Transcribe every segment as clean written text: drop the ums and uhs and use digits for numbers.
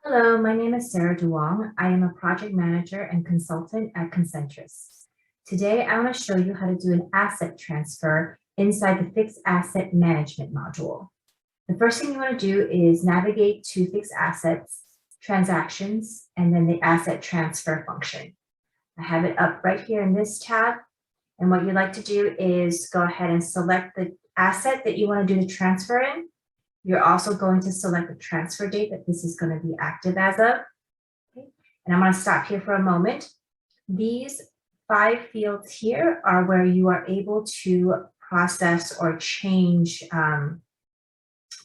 Hello, my name is Sarah Duong. I am a project manager and consultant at Concentrus. Today, I want to show you how to do an asset transfer inside the fixed asset management module. The first thing you want to do is navigate to fixed assets, transactions, and then the asset transfer function. I have it up right here in this tab. And what you'd like to do is go ahead and select the asset that you want to do the transfer in. You're also going to select the transfer date that this is going to be active as of. Okay. And I'm going to stop here for a moment. These 5 fields here are where you are able to process or change,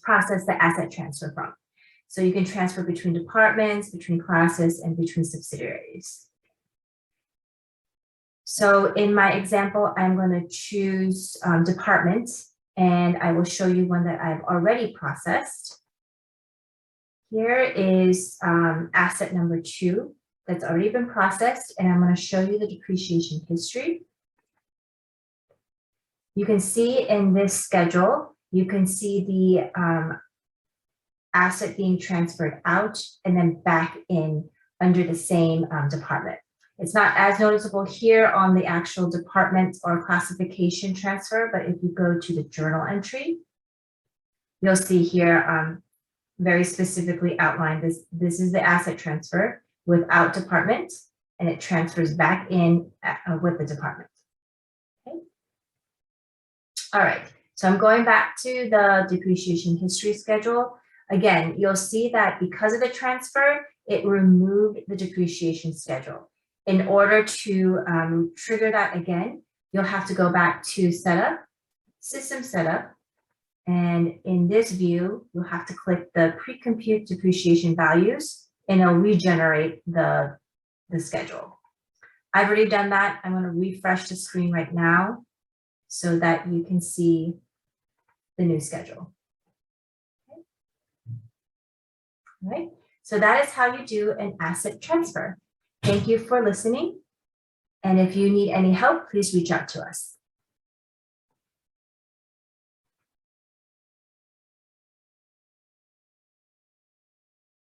process the asset transfer from. So you can transfer between departments, between classes, and between subsidiaries. So in my example, I'm going to choose department. And I will show you one that I've already processed. Here is asset number 2 that's already been processed, and I'm going to show you the depreciation history. You can see in this schedule, you can see the asset being transferred out and then back in under the same department. It's not as noticeable here on the actual department or classification transfer, but if you go to the journal entry, you'll see here very specifically outlined this is the asset transfer without department, and it transfers back in with the department. Okay. All right, so I'm going back to the depreciation history schedule. Again, you'll see that because of the transfer, it removed the depreciation schedule. In order to trigger that again, you'll have to go back to setup, system setup. And in this view, you'll have to click the pre-compute depreciation values and it'll regenerate the schedule. I've already done that. I'm going to refresh the screen right now so that you can see the new schedule. Okay. All right. So that is how you do an asset transfer. Thank you for listening. And if you need any help, please reach out to us.